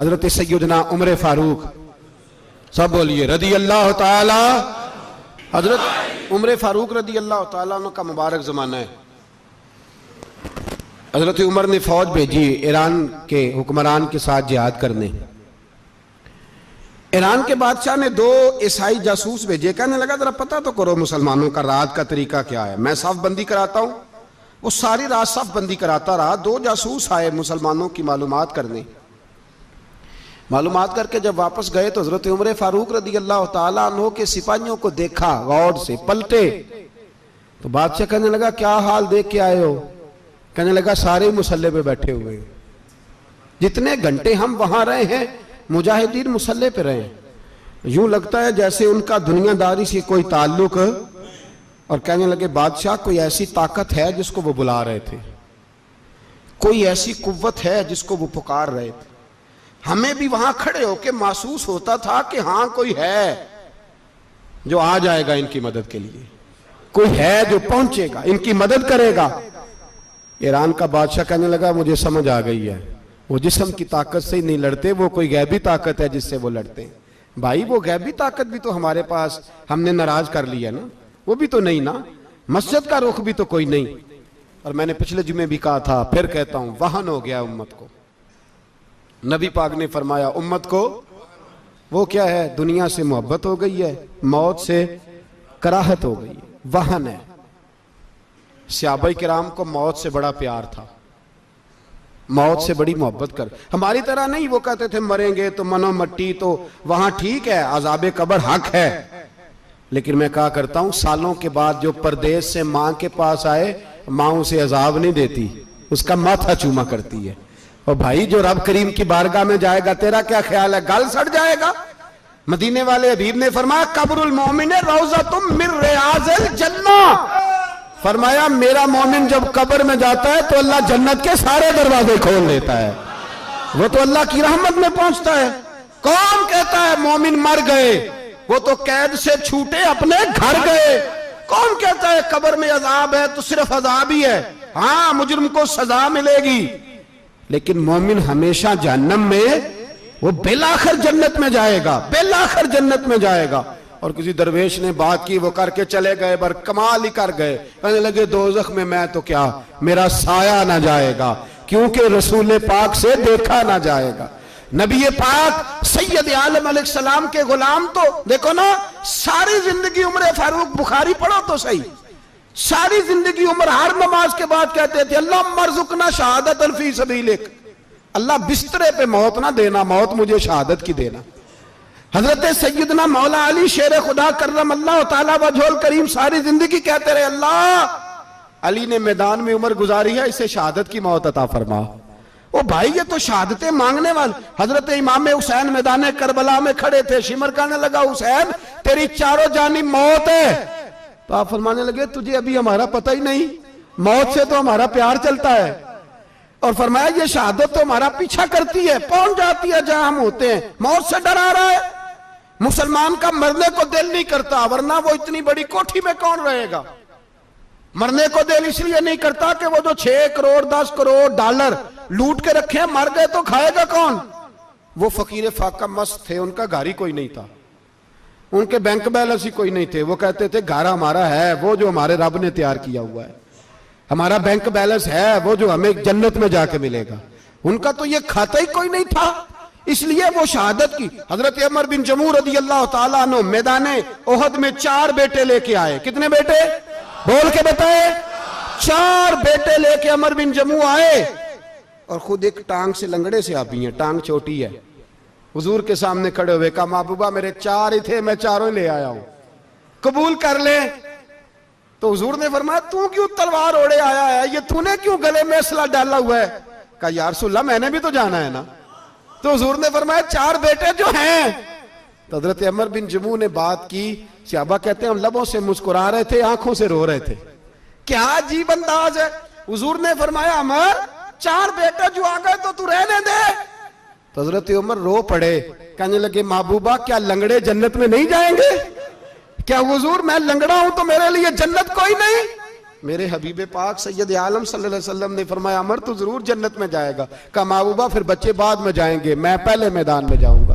हजरत सैयदना उमर फारूक, सब बोलिए रदी अल्लाह ताला। हजरत उमर फारूक रदी अल्लाह ताला का मुबारक ज़माना है। हजरत उमर ने फौज भेजी ईरान के हुक्मरान के साथ जिहाद करने। ईरान के बादशाह ने 2 ईसाई जासूस भेजे, कहने लगा जरा पता तो करो मुसलमानों का रात का तरीका क्या है, मैं साफ बंदी कराता हूं। वो सारी रात साफ बंदी कराता रहा। 2 जासूस आए मुसलमानों की मालूमात करने। मालूमात करके जब वापस गए तो हजरत उमर फारूक रदी अल्लाह ताला अन्हु के सिपाहियों को देखा, गौर से पलटे तो बादशाह कहने लगा क्या हाल देख के आए हो? कहने लगा सारे मुसल्ले पे बैठे हुए, जितने घंटे हम वहां रहे हैं मुजाहिदीन मुसल्ले पे रहे, यूं लगता है जैसे उनका दुनियादारी से कोई ताल्लुक। और कहने लगे बादशाह कोई ऐसी ताकत है जिसको वो बुला रहे थे, कोई ऐसी कुव्वत है जिसको वो पुकार रहे थे। हमें भी वहां खड़े होके महसूस होता था कि हाँ कोई है जो आ जाएगा इनकी मदद के लिए, कोई है जो पहुंचेगा इनकी मदद करेगा। ईरान का बादशाह कहने लगा मुझे समझ आ गई है, वो जिस्म की ताकत से ही नहीं लड़ते, वो कोई गैबी ताकत है जिससे वो लड़ते हैं। भाई वो गैबी ताकत भी तो हमारे पास हमने नाराज कर लिया ना, वो भी तो नहीं ना, मस्जिद का रुख भी तो कोई नहीं। और मैंने पिछले जुमे भी कहा था, फिर कहता हूं, वहन हो गया उम्मत को। नबी पाक ने फरमाया उम्मत को वो क्या है, दुनिया से मोहब्बत हो गई है, मौत से कराहत हो गई है, वहन है। सहाबाए किराम को मौत से बड़ा प्यार था, मौत से बड़ी मोहब्बत कर। हमारी तरह नहीं, वो कहते थे मरेंगे तो मनो मट्टी, तो वहां ठीक है, अज़ाबे कब्र हक है। लेकिन मैं कहा करता हूं सालों के बाद जो परदेश से मां के पास आए, मां उसे अजाब नहीं देती, उसका माथा चूमा करती है। और भाई जो रब करीम की बारगाह में जाएगा, तेरा क्या ख्याल है, गल सड़ जाएगा? मदीने वाले हबीब ने फरमाया कब्रुल मोमिन रौज़तुम मिन रियाज़िल जन्नह, फरमाया मेरा मोमिन जब कब्र में जाता है तो अल्लाह जन्नत के सारे दरवाजे खोल देता है, वो तो अल्लाह की रहमत में पहुंचता है। कौन कहता है मोमिन मर गए, वो तो कैद से छूटे अपने घर गए। कौन कहता है कब्र में अजाब है तो सिर्फ अजाब ही है, हाँ मुजरिम को सजा मिलेगी, लेकिन मोमिन हमेशा जहन्नम में, वो बिलाखिर जन्नत में जाएगा, बिलाखिर जन्नत में जाएगा। और किसी दरवेश ने बात की, वो करके चले गए, पर कमाल ही कर गए, कहने लगे दोज़ख में मैं तो क्या, मेरा साया ना जाएगा, क्योंकि रसूल पाक से देखा ना जाएगा। नबी पाक सैयद आलम अलैहिस्सलाम के गुलाम तो देखो ना, सारी जिंदगी उमर फारूक, बुखारी पढ़ो तो सही, सारी जिंदगी उम्र हर नमाज के बाद कहते थे अल्लाह मरजुकना शहादतन फी सबीलिक, अल्लाह बिस्तरे पे मौत ना देना, मौत मुझे शहादत की देना। हजरत सैयदना मौला अली शेर खुदा करम अल्लाह ताला वजहुल करीम सारी जिंदगी कहते रहे अल्लाह अली ने मैदान में उम्र गुजारी है, इसे शहादत की मौत अता फरमा। ओ भाई ये तो शहादतें मांगने वाले। हजरत इमाम हुसैन मैदान करबला में खड़े थे, शिमर कहने लगा हुसैन तेरी चारों जानी मौत है, तो आप फरमाने लगे तुझे अभी हमारा पता ही नहीं, मौत से तो हमारा प्यार चलता है। और फरमाया ये शहादत तो हमारा पीछा करती है, पहुंच जाती है जहां हम होते हैं, मौत से डरा रहा है। मुसलमान का मरने को दिल नहीं करता, वरना वो इतनी बड़ी कोठी में कौन रहेगा। मरने को दिल इसलिए नहीं करता कि वो जो 6 करोड़ 10 करोड़ डॉलर लूट के रखे, मर गए तो खाएगा कौन। वो फकीर फाका मस्त थे, उनका घर ही कोई नहीं था, उनके बैंक बैलेंस ही कोई नहीं थे। वो कहते थे घर हमारा है वो जो हमारे रब ने तैयार किया हुआ है, हमारा बैंक बैलेंस है वो जो हमें जन्नत में जाके मिलेगा। उनका तो ये खाता ही कोई नहीं था, इसलिए वो शहादत की। हजरत उमर बिन जमू रदी अल्लाह ताला अन्हु मैदाने ओहद में 4 बेटे लेके आए। कितने बेटे बोल के बताए? 4 बेटे लेके उमर बिन जमू आए, और खुद एक टांग से लंगड़े से आप ही हैं, टांग छोटी है। हुजूर के सामने खड़े हुए कहा महबूबा मेरे 4 ही थे, मैं 4 ही ले आया हूं, कबूल कर ले। तो हुजूर ने फरमाया तू क्यों तलवार ओढ़े आया है, ये तूने क्यों गले में असला डाला हुआ है? कहा या रसूलल्लाह मैंने भी तो जाना है ना। तो हुजूर ने फरमाया 4 बेटे जो हैं। तो हजरत उमर बिन जमू ने बात की, सहाबा कहते हैं हम लबों से मुस्कुरा रहे थे, आंखों से रो रहे थे, क्या अजीब अंदाज है। हुजूर ने फरमाया उमर 4 बेटे जो आ गए तो तू रहने दे। तो हजरत उमर रो पड़े, कहने लगे महबूबा क्या लंगड़े जन्नत में नहीं जाएंगे? क्या हुजूर मैं लंगड़ा हूं तो मेरे लिए जन्नत कोई नहीं? मेरे हबीब पाक सैयद आलम सल्लल्लाहु अलैहि वसल्लम ने फरमाया अमर तो जरूर जन्नत में जाएगा, कहा महबूबा फिर बच्चे बाद में जाएंगे, मैं पहले मैदान में जाऊंगा।